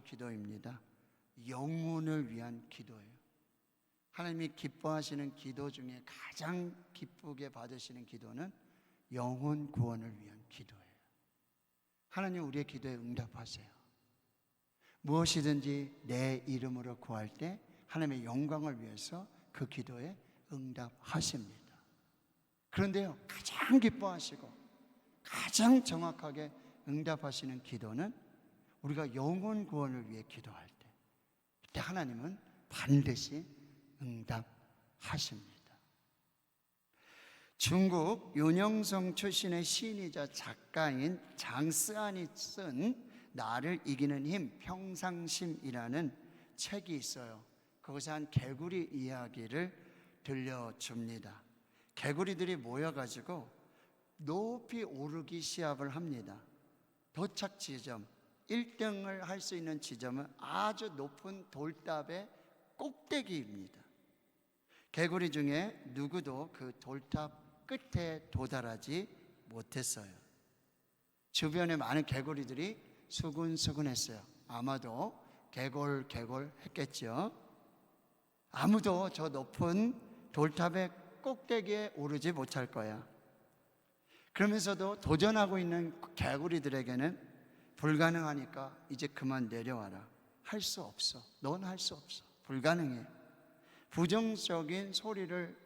기도입니다. 영혼을 위한 기도예요. 하나님이 기뻐하시는 기도 중에 가장 기쁘게 받으시는 기도는 영혼 구원을 위한 기도예요. 하나님 우리의 기도에 응답하세요. 무엇이든지 내 이름으로 구할 때 하나님의 영광을 위해서 그 기도에 응답하십니다. 그런데요, 가장 기뻐하시고 가장 정확하게 응답하시는 기도는 우리가 영혼 구원을 위해 기도할 때, 그때 하나님은 반드시 응답하십니다. 중국 윤영성 출신의 시인이자 작가인 장쓰안이 쓴 나를 이기는 힘 평상심이라는 책이 있어요. 거기서 한 개구리 이야기를 들려줍니다. 개구리들이 모여가지고 높이 오르기 시합을 합니다. 도착 지점 1등을 할 수 있는 지점은 아주 높은 돌탑의 꼭대기입니다. 개구리 중에 누구도 그 돌탑 끝에 도달하지 못했어요. 주변에 많은 개구리들이 수군수군했어요. 아마도 개골개골 했겠죠. 아무도 저 높은 돌탑의 꼭대기에 오르지 못할 거야. 그러면서도 도전하고 있는 개구리들에게는 불가능하니까 이제 그만 내려와라. 할 수 없어. 넌 할 수 없어. 불가능해. 부정적인 소리를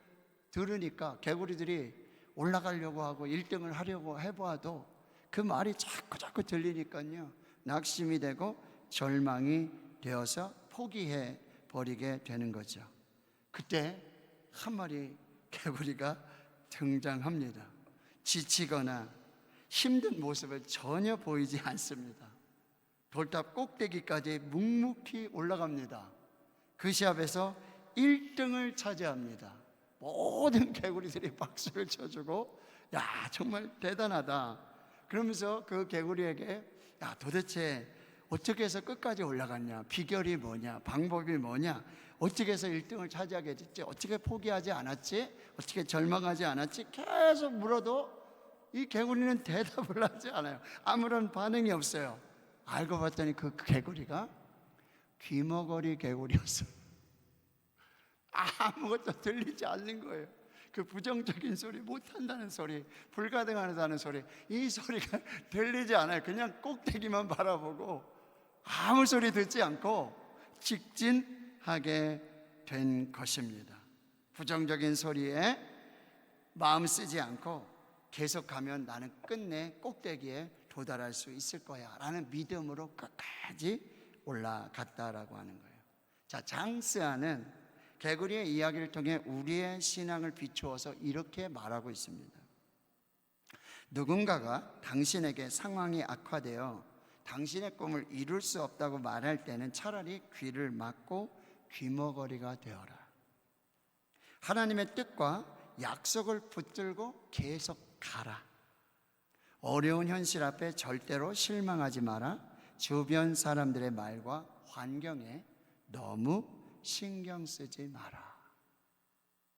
들으니까 개구리들이 올라가려고 하고 1등을 하려고 해봐도 그 말이 자꾸 들리니까요, 낙심이 되고 절망이 되어서 포기해 버리게 되는 거죠. 그때 한 마리 개구리가 등장합니다. 지치거나 힘든 모습을 전혀 보이지 않습니다. 돌탑 꼭대기까지 묵묵히 올라갑니다. 그 시합에서 1등을 차지합니다. 모든 개구리들이 박수를 쳐주고, 야, 정말 대단하다. 그러면서 그 개구리에게, 야, 도대체 어떻게 해서 끝까지 올라갔냐? 비결이 뭐냐? 방법이 뭐냐? 어떻게 해서 1등을 차지하게 됐지? 어떻게 포기하지 않았지? 어떻게 절망하지 않았지? 계속 물어도 이 개구리는 대답을 하지 않아요. 아무런 반응이 없어요. 알고 봤더니 그 개구리가 귀머거리 개구리였어요. 아무것도 들리지 않는 거예요. 그 부정적인 소리, 못한다는 소리, 불가능하다는 소리, 이 소리가 들리지 않아요. 그냥 꼭대기만 바라보고 아무 소리 듣지 않고 직진하게 된 것입니다. 부정적인 소리에 마음 쓰지 않고 계속 가면 나는 끝내 꼭대기에 도달할 수 있을 거야 라는 믿음으로 끝까지 올라갔다라고 하는 거예요. 자, 장쓰안은 개구리의 이야기를 통해 우리의 신앙을 비추어서 이렇게 말하고 있습니다. 누군가가 당신에게 상황이 악화되어 당신의 꿈을 이룰 수 없다고 말할 때는 차라리 귀를 막고 귀머거리가 되어라. 하나님의 뜻과 약속을 붙들고 계속 가라. 어려운 현실 앞에 절대로 실망하지 마라. 주변 사람들의 말과 환경에 너무 신경 쓰지 마라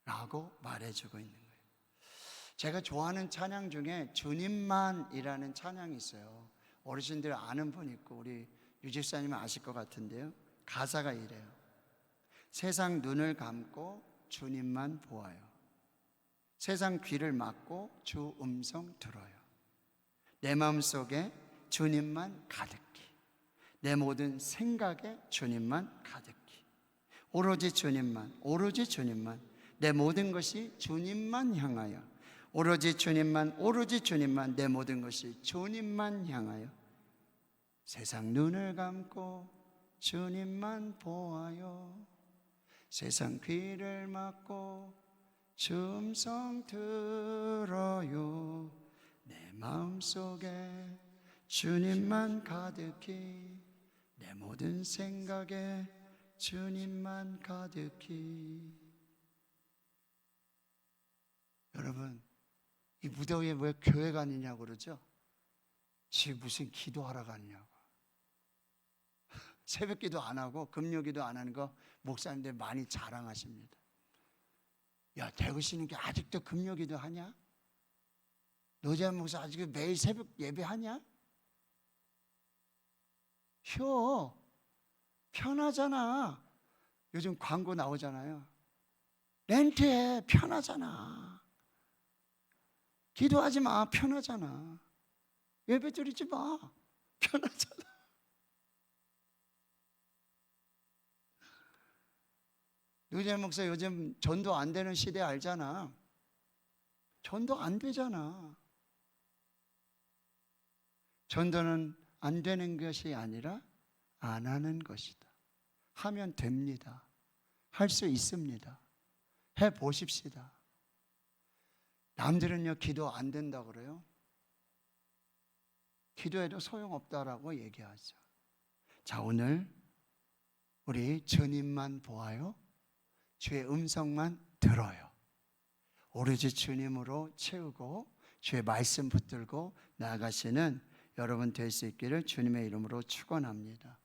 라고 말해주고 있는 거예요. 제가 좋아하는 찬양 중에 주님만이라는 찬양이 있어요. 어르신들 아는 분 있고 우리 유집사님은 아실 것 같은데요, 가사가 이래요. 세상 눈을 감고 주님만 보아요. 세상 귀를 막고 주 음성 들어요. 내 마음속에 주님만 가득히, 내 모든 생각에 주님만 가득히, 오로지 주님만, 오로지 주님만, 내 모든 것이 주님만 향하여, 오로지 주님만, 오로지 주님만, 내 모든 것이 주님만 향하여, 세상 눈을 감고 주님만 보아요. 세상 귀를 막고 주 음성 들어요. 내 마음속에 주님만 가득히, 내 모든 생각에 주님만 가득히. 여러분, 이 무더위에 왜 교회 가느냐고 그러죠? 지금 무슨 기도하러 가느냐고. 새벽 기도 안 하고 금요 기도 안 하는 거 목사님들 많이 자랑하십니다. 야, 대구시는 게 아직도 금요 기도 하냐? 노재한 목사 아직도 매일 새벽 예배 하냐? 쉬어. 편하잖아. 요즘 광고 나오잖아요. 렌트해. 편하잖아. 기도하지 마. 편하잖아. 예배 드리지 마. 편하잖아. 노재현 목사 요즘 전도 안 되는 시대 알잖아. 전도 안 되잖아. 전도는 안 되는 것이 아니라 안 하는 것이다. 하면 됩니다. 할 수 있습니다. 해 보십시다. 남들은요 기도 안 된다고 그래요. 기도해도 소용없다라고 얘기하죠. 자, 오늘 우리 주님만 보아요. 주의 음성만 들어요. 오로지 주님으로 채우고 주의 말씀 붙들고 나아가시는 여러분 될 수 있기를 주님의 이름으로 축원합니다.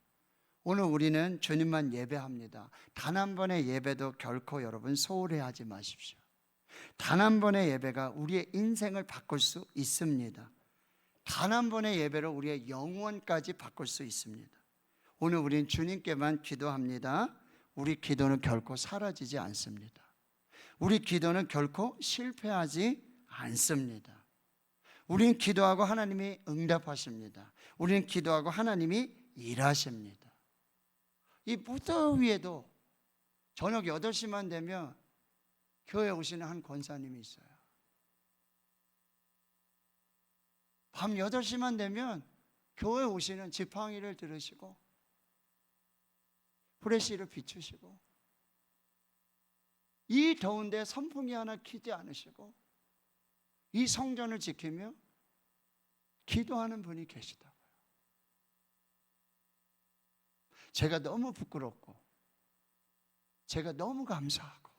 오늘 우리는 주님만 예배합니다. 단 한 번의 예배도 결코 여러분 소홀히 하지 마십시오. 단 한 번의 예배가 우리의 인생을 바꿀 수 있습니다. 단 한 번의 예배로 우리의 영혼까지 바꿀 수 있습니다. 오늘 우리는 주님께만 기도합니다. 우리 기도는 결코 사라지지 않습니다. 우리 기도는 결코 실패하지 않습니다. 우리는 기도하고 하나님이 응답하십니다. 우리는 기도하고 하나님이 일하십니다. 이 무더위에도 저녁 8시만 되면 교회에 오시는 한 권사님이 있어요. 밤 8시만 되면 교회에 오시는 지팡이를 들으시고 후레쉬를 비추시고 이 더운데 선풍기 하나 켜지 않으시고 이 성전을 지키며 기도하는 분이 계시다고요. 제가 너무 부끄럽고 제가 너무 감사하고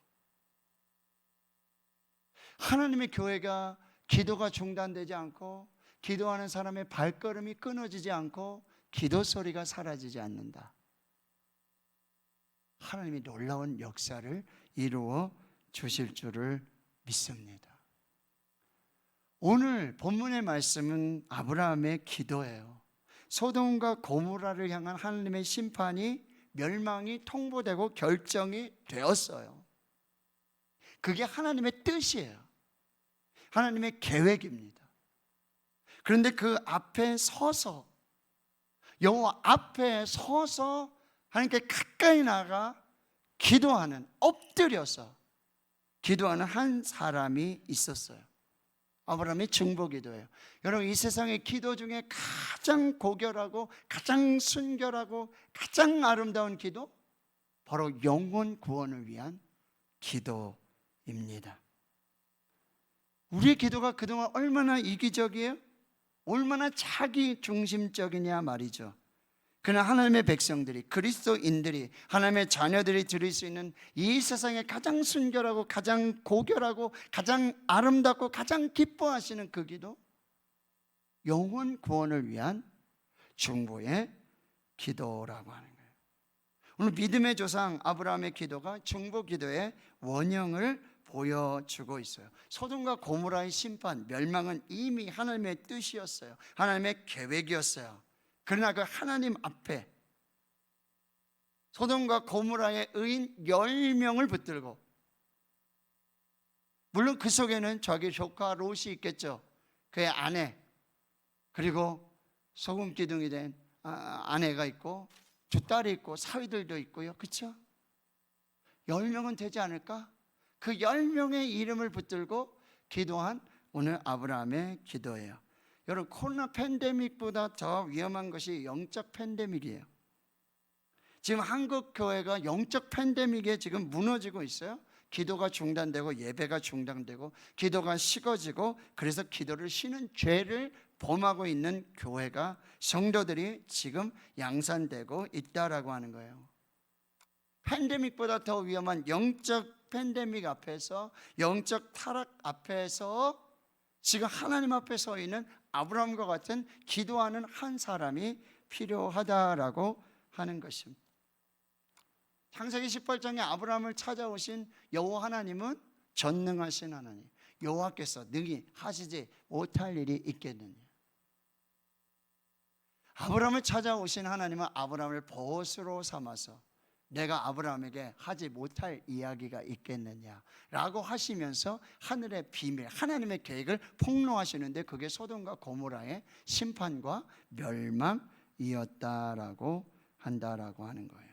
하나님의 교회가 기도가 중단되지 않고 기도하는 사람의 발걸음이 끊어지지 않고 기도 소리가 사라지지 않는다. 하나님이 놀라운 역사를 이루어 주실 줄을 믿습니다. 오늘 본문의 말씀은 아브라함의 기도예요. 소돔과 고모라를 향한 하나님의 심판이 멸망이 통보되고 결정이 되었어요. 그게 하나님의 뜻이에요. 하나님의 계획입니다. 그런데 그 앞에 서서 여호와 앞에 서서 하나님께 가까이 나가 기도하는, 엎드려서 기도하는 한 사람이 있었어요. 아브라함의 중보기도예요. 여러분, 이 세상의 기도 중에 가장 고결하고 가장 순결하고 가장 아름다운 기도, 바로 영혼 구원을 위한 기도입니다. 우리의 기도가 그동안 얼마나 이기적이에요? 얼마나 자기 중심적이냐 말이죠. 그러나 하나님의 백성들이, 그리스도인들이, 하나님의 자녀들이 드릴 수 있는 이 세상에 가장 순결하고 가장 고결하고 가장 아름답고 가장 기뻐하시는 그 기도, 영혼 구원을 위한 중보의 기도라고 하는 거예요. 오늘 믿음의 조상 아브라함의 기도가 중보 기도의 원형을 보여주고 있어요. 소돔과 고모라의 심판, 멸망은 이미 하나님의 뜻이었어요. 하나님의 계획이었어요. 그러나 그 하나님 앞에 소돔과 고모라의 의인 10명을 붙들고, 물론 그 속에는 자기 조카 롯이 있겠죠. 그의 아내, 그리고 소금 기둥이 된 아내가 있고 두 딸이 있고 사위들도 있고요. 그렇죠? 10명은 되지 않을까? 그 10명의 이름을 붙들고 기도한 오늘 아브라함의 기도예요. 여러분, 코로나 팬데믹보다 더 위험한 것이 영적 팬데믹이에요. 지금 한국 교회가 영적 팬데믹에 지금 무너지고 있어요. 기도가 중단되고 예배가 중단되고 기도가 식어지고, 그래서 기도를 쉬는 죄를 범하고 있는 교회가, 성도들이 지금 양산되고 있다라고 하는 거예요. 팬데믹보다 더 위험한 영적 팬데믹 앞에서, 영적 타락 앞에서 지금 하나님 앞에 서 있는 아브라함과 같은 기도하는 한 사람이 필요하다라고 하는 것입니다. 창세기 18장에 아브라함을 찾아오신 여호와 하나님은 전능하신 하나님, 여호와께서 능히 하시지 못할 일이 있겠느냐. 아브라함을 찾아오신 하나님은 아브라함을 보스로 삼아서 내가 아브라함에게 하지 못할 이야기가 있겠느냐라고 하시면서 하늘의 비밀, 하나님의 계획을 폭로하시는데 그게 소돔과 고모라의 심판과 멸망이었다라고 한다라고 하는 거예요.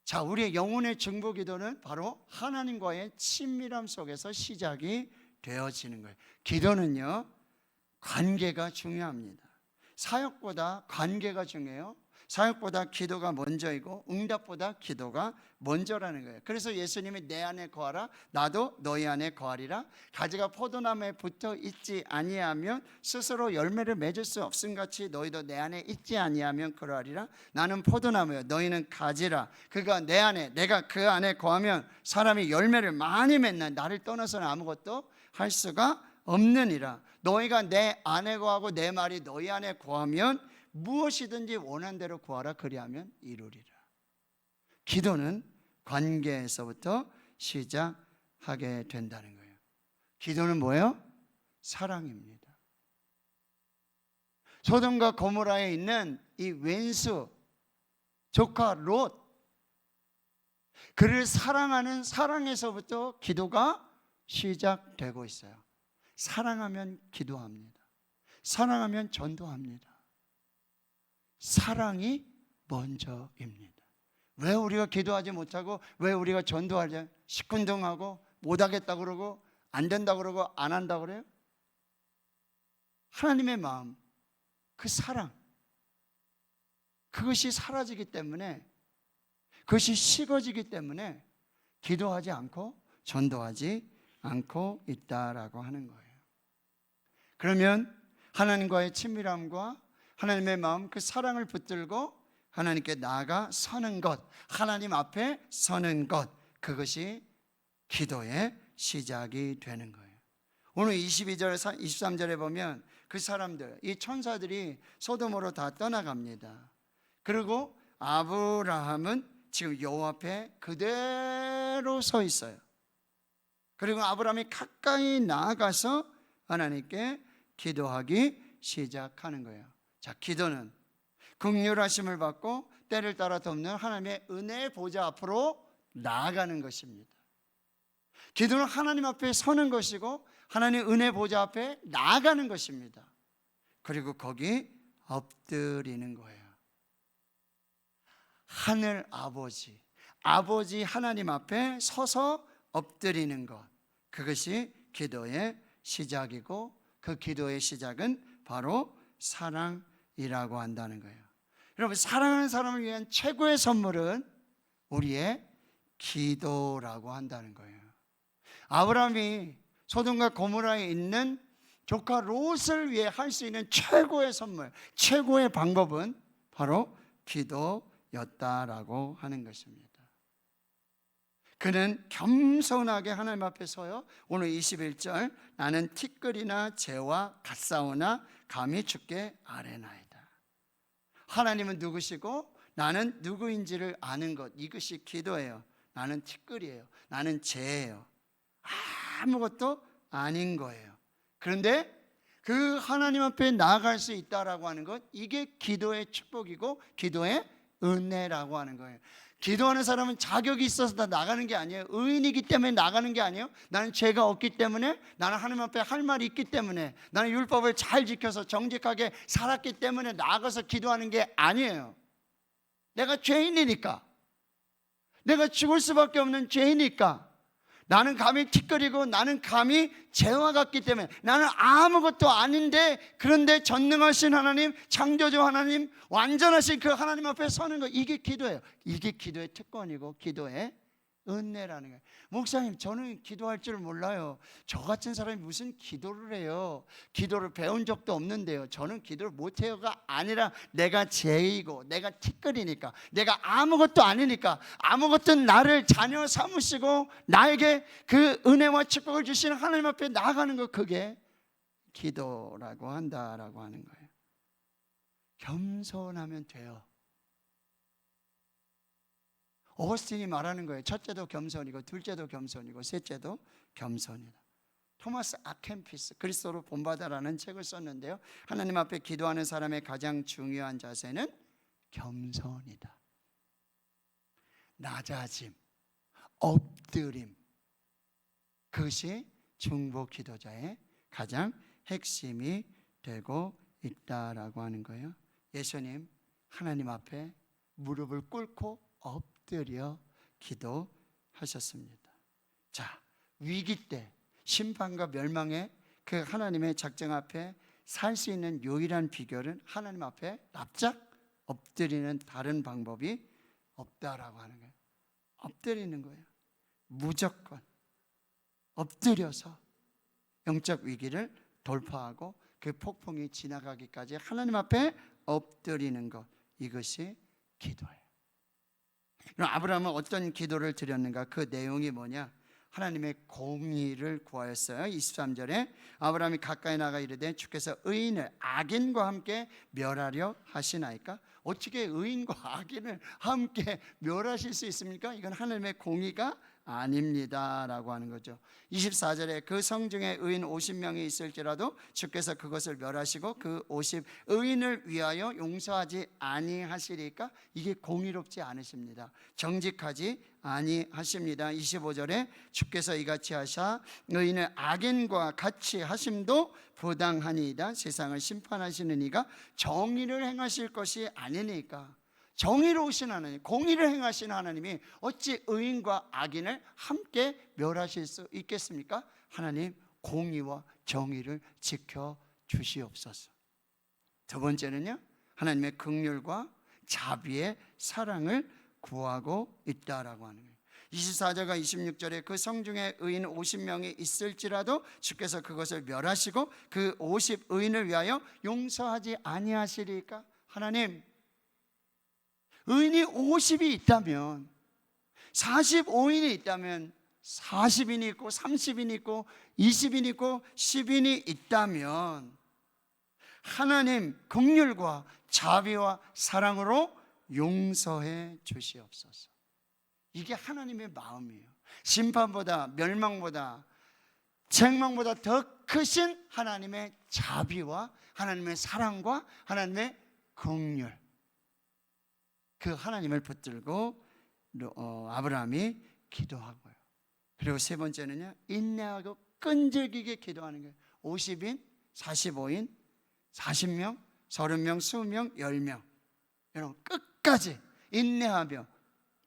자, 우리의 영혼의 중보 기도는 바로 하나님과의 친밀함 속에서 시작이 되어지는 거예요. 기도는요, 관계가 중요합니다. 사역보다 관계가 중요해요. 사역보다 기도가 먼저이고 응답보다 기도가 먼저라는 거예요. 그래서 예수님이 내 안에 거하라 나도 너희 안에 거하리라. 가지가 포도나무에 붙어 있지 아니하면 스스로 열매를 맺을 수 없음같이 너희도 내 안에 있지 아니하면 그러하리라. 나는 포도나무요 너희는 가지라. 그가 내 안에 내가 그 안에 거하면 사람이 열매를 많이 맺는 나를 떠나서는 아무것도 할 수가 없느니라. 너희가 내 안에 거하고 내 말이 너희 안에 거하면 무엇이든지 원한 대로 구하라. 그리하면 이루리라. 기도는 관계에서부터 시작하게 된다는 거예요. 기도는 뭐예요? 사랑입니다. 소돔과 고모라에 있는 이 왼수 조카 롯, 그를 사랑하는 사랑에서부터 기도가 시작되고 있어요. 사랑하면 기도합니다. 사랑하면 전도합니다. 사랑이 먼저입니다. 왜 우리가 기도하지 못하고 왜 우리가 전도하지 시큰둥하고 못하겠다 그러고 안 된다 그러고 안 한다 그래요? 하나님의 마음, 그 사랑, 그것이 사라지기 때문에, 그것이 식어지기 때문에 기도하지 않고 전도하지 않고 있다라고 하는 거예요. 그러면 하나님과의 친밀함과 하나님의 마음, 그 사랑을 붙들고 하나님께 나아가 서는 것, 하나님 앞에 서는 것, 그것이 기도의 시작이 되는 거예요. 오늘 22절, 23절에 보면 그 사람들, 이 천사들이 소돔으로 다 떠나갑니다. 그리고 아브라함은 지금 여호와 앞에 그대로 서 있어요. 그리고 아브라함이 가까이 나아가서 하나님께 기도하기 시작하는 거예요. 자, 기도는 긍휼하심을 받고 때를 따라 돕는 하나님의 은혜의 보좌 앞으로 나아가는 것입니다. 기도는 하나님 앞에 서는 것이고 하나님의 은혜 보좌 앞에 나아가는 것입니다. 그리고 거기 엎드리는 거예요. 하늘 아버지, 아버지 하나님 앞에 서서 엎드리는 것, 그것이 기도의 시작이고 그 기도의 시작은 바로 사랑이라고 한다는 거예요. 여러분, 사랑하는 사람을 위한 최고의 선물은 우리의 기도라고 한다는 거예요. 아브라함이 소돔과 고모라에 있는 조카 롯을 위해 할 수 있는 최고의 선물, 최고의 방법은 바로 기도였다라고 하는 것입니다. 그는 겸손하게 하나님 앞에 서요, 오늘 21절, 나는 티끌이나 재와 같사오나 감히 주께 아뢰나이다. 하나님은 누구시고 나는 누구인지를 아는 것, 이것이 기도예요. 나는 티끌이에요. 나는 재예요. 아무것도 아닌 거예요. 그런데 그 하나님 앞에 나아갈 수 있다라고 하는 것, 이게 기도의 축복이고 기도의 은혜라고 하는 거예요. 기도하는 사람은 자격이 있어서 다 나가는 게 아니에요. 의인이기 때문에 나가는 게 아니에요. 나는 죄가 없기 때문에, 나는 하나님 앞에 할 말이 있기 때문에, 나는 율법을 잘 지켜서 정직하게 살았기 때문에 나가서 기도하는 게 아니에요. 내가 죄인이니까, 내가 죽을 수밖에 없는 죄이니까, 나는 감히 티끌이고 나는 감히 재와 같기 때문에, 나는 아무것도 아닌데, 그런데 전능하신 하나님, 창조주 하나님, 완전하신 그 하나님 앞에 서는 거, 이게 기도예요. 이게 기도의 특권이고 기도의 은혜라는 거예요. 목사님, 저는 기도할 줄 몰라요. 저 같은 사람이 무슨 기도를 해요? 기도를 배운 적도 없는데요. 저는 기도를 못해요가 아니라, 내가 죄이고 내가 티끌이니까, 내가 아무것도 아니니까, 아무것도 나를 자녀 삼으시고 나에게 그 은혜와 축복을 주시는 하나님 앞에 나아가는 거, 그게 기도라고 한다라고 하는 거예요. 겸손하면 돼요. 오거스틴이 말하는 거예요. 첫째도 겸손이고 둘째도 겸손이고 셋째도 겸손이다. 토마스 아켄피스 그리스도로 본받아라는 책을 썼는데요, 하나님 앞에 기도하는 사람의 가장 중요한 자세는 겸손이다. 낮아짐, 엎드림, 그것이 중보 기도자의 가장 핵심이 되고 있다라고 하는 거예요. 예수님 하나님 앞에 무릎을 꿇고 엎드려 기도하셨습니다. 자, 위기 때 심판과 멸망의 그 하나님의 작정 앞에 살 수 있는 유일한 비결은 하나님 앞에 납작 엎드리는 다른 방법이 없다라고 하는 거예요. 엎드리는 거예요. 무조건 엎드려서 영적 위기를 돌파하고 그 폭풍이 지나가기까지 하나님 앞에 엎드리는 것, 이것이 기도예요. 그럼 아브라함은 어떤 기도를 드렸는가? 그 내용이 뭐냐? 하나님의 공의를 구하였어요. 23절에 아브라함이 가까이 나가 이르되 주께서 의인을 악인과 함께 멸하려 하시나이까? 어떻게 의인과 악인을 함께 멸하실 수 있습니까? 이건 하나님의 공의가 아닙니다 라고 하는 거죠. 24절에 그 성중에 의인 50명이 있을지라도 주께서 그것을 멸하시고 그 50 의인을 위하여 용서하지 아니하시리까? 이게 공의롭지 않으십니다. 정직하지 아니하십니다. 25절에 주께서 이같이 하사 의인을 악인과 같이 하심도 부당하니이다. 세상을 심판하시는 이가 정의를 행하실 것이 아니니까. 정의로우신 하나님, 공의를 행하신 하나님이 어찌 의인과 악인을 함께 멸하실 수 있겠습니까? 하나님 공의와 정의를 지켜주시옵소서. 두 번째는요, 하나님의 긍휼과 자비의 사랑을 구하고 있다라고 하는 거예요. 24절과 26절에 그 성중에 의인 50명이 있을지라도 주께서 그것을 멸하시고 그 50 의인을 위하여 용서하지 아니하시리까? 하나님, 의인이 50이 있다면, 45인이 있다면, 40인이 있고 30인이 있고 20인이 있고 10인이 있다면 하나님 긍휼과 자비와 사랑으로 용서해 주시옵소서. 이게 하나님의 마음이에요. 심판보다 멸망보다 책망보다 더 크신 하나님의 자비와 하나님의 사랑과 하나님의 긍휼, 그 하나님을 붙들고 아브라함이 기도하고요. 그리고 세 번째는요, 인내하고 끈질기게 기도하는 거예요. 50인, 45인, 40명, 30명, 20명, 10명, 여러분 끝까지 인내하며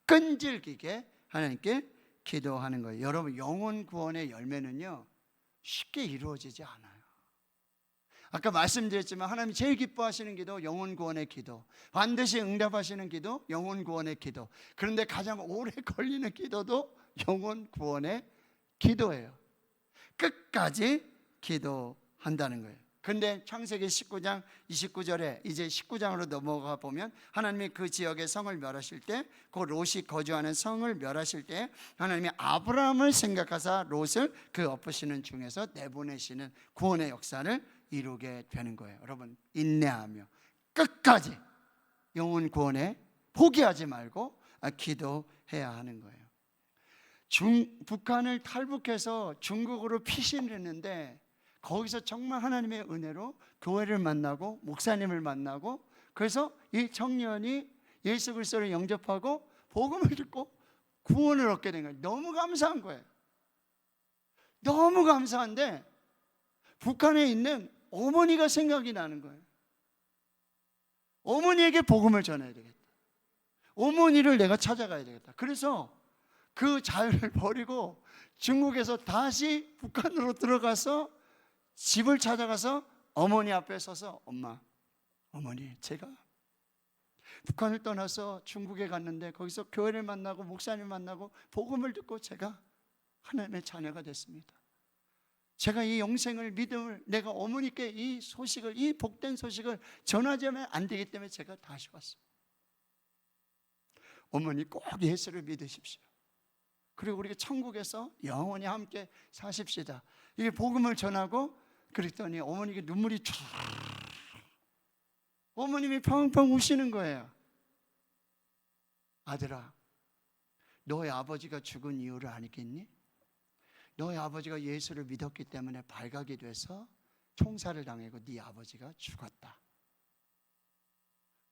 끈질기게 하나님께 기도하는 거예요. 여러분 영혼 구원의 열매는요 쉽게 이루어지지 않아요. 아까 말씀드렸지만 하나님이 제일 기뻐하시는 기도 영혼 구원의 기도, 반드시 응답하시는 기도 영혼 구원의 기도. 그런데 가장 오래 걸리는 기도도 영혼 구원의 기도예요. 끝까지 기도한다는 거예요. 그런데 창세기 19장 29절에 이제 19장으로 넘어가 보면 하나님이 그 지역의 성을 멸하실 때, 그 롯이 거주하는 성을 멸하실 때 하나님이 아브라함을 생각하사 롯을 그 엎으시는 중에서 내보내시는 구원의 역사를 이루게 되는 거예요. 여러분 인내하며 끝까지 영혼 구원에 포기하지 말고 기도해야 하는 거예요. 북한을 탈북해서 중국으로 피신을 했는데 거기서 정말 하나님의 은혜로 교회를 만나고 목사님을 만나고, 그래서 이 청년이 예수 그리스도를 영접하고 복음을 듣고 구원을 얻게 된 거예요. 너무 감사한 거예요. 너무 감사한데 북한에 있는 어머니가 생각이 나는 거예요. 어머니에게 복음을 전해야 되겠다. 어머니를 내가 찾아가야 되겠다. 그래서 그 자유를 버리고 중국에서 다시 북한으로 들어가서 집을 찾아가서 어머니 앞에 서서 어머니 제가 북한을 떠나서 중국에 갔는데 거기서 교회를 만나고 목사님 만나고 복음을 듣고 제가 하나님의 자녀가 됐습니다. 제가 이 영생을 믿음을 내가 어머니께 이 소식을, 이 복된 소식을 전하지 않으면 안 되기 때문에 제가 다시 왔어요. 어머니 꼭 예수를 믿으십시오. 그리고 우리가 천국에서 영원히 함께 사십시다. 이게 복음을 전하고 그랬더니 어머니께 눈물이 쫙, 어머님이 펑펑 우시는 거예요. 아들아, 너의 아버지가 죽은 이유를 알겠니? 너희 아버지가 예수를 믿었기 때문에 발각이 돼서 총살을 당하고 네 아버지가 죽었다.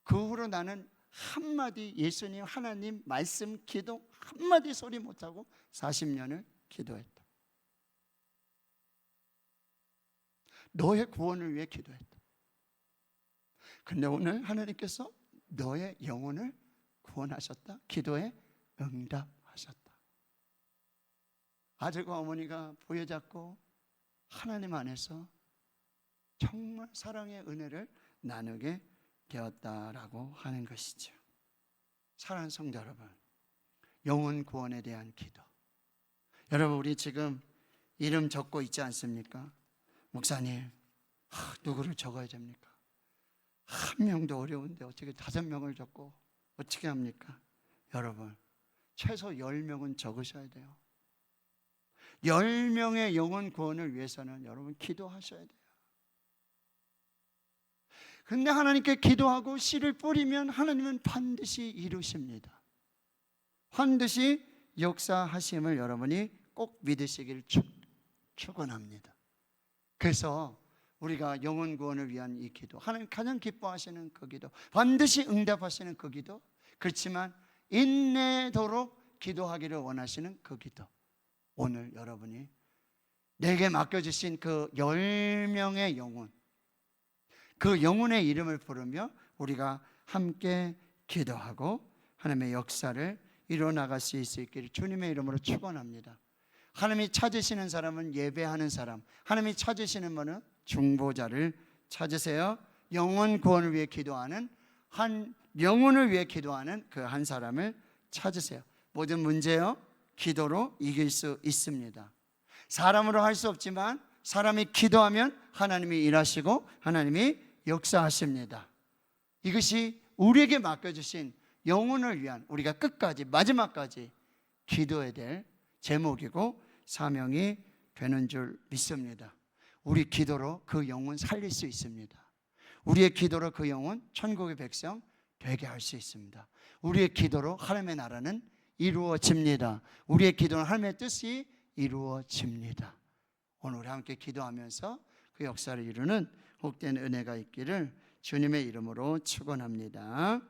그 후로 나는 한마디 예수님 하나님 말씀 기도 한마디 소리 못하고 40년을 기도했다. 너의 구원을 위해 기도했다. 근데 오늘 하나님께서 너의 영혼을 구원하셨다. 기도에 응답하셨다. 아들과 어머니가 부여잡고 하나님 안에서 정말 사랑의 은혜를 나누게 되었다라고 하는 것이죠. 사랑하는 성도 여러분, 영혼 구원에 대한 기도. 여러분, 우리 지금 이름 적고 있지 않습니까? 목사님, 누구를 적어야 됩니까? 한 명도 어려운데 어떻게 5명을 적고 어떻게 합니까? 여러분, 최소 10명은 적으셔야 돼요. 10명의 영혼 구원을 위해서는 여러분 기도하셔야 돼요. 근데 하나님께 기도하고 씨를 뿌리면 하나님은 반드시 이루십니다. 반드시 역사하심을 여러분이 꼭 믿으시길 축원합니다. 그래서 우리가 영혼 구원을 위한 이 기도, 하나님 가장 기뻐하시는 그 기도, 반드시 응답하시는 그 기도, 그렇지만 인내도록 기도하기를 원하시는 그 기도, 오늘 여러분이 내게 맡겨주신 그 10명의 영혼, 그 영혼의 이름을 부르며 우리가 함께 기도하고 하나님의 역사를 이뤄나갈 수 있기를 주님의 이름으로 축원합니다. 하나님이 찾으시는 사람은 예배하는 사람, 하나님이 찾으시는 분은 중보자를 찾으세요. 영혼 구원을 위해 기도하는 한 영혼을 위해 기도하는 그 한 사람을 찾으세요. 모든 문제요 기도로 이길 수 있습니다. 사람으로 할 수 없지만 사람이 기도하면 하나님이 일하시고 하나님이 역사하십니다. 이것이 우리에게 맡겨주신 영혼을 위한 우리가 끝까지 마지막까지 기도해야 될 제목이고 사명이 되는 줄 믿습니다. 우리 기도로 그 영혼 살릴 수 있습니다. 우리의 기도로 그 영혼 천국의 백성 되게 할 수 있습니다. 우리의 기도로 하나님의 나라는 이루어집니다. 우리의 기도는 하나님의 뜻이 이루어집니다. 오늘 우리 함께 기도하면서 그 역사를 이루는 복된 은혜가 있기를 주님의 이름으로 축원합니다.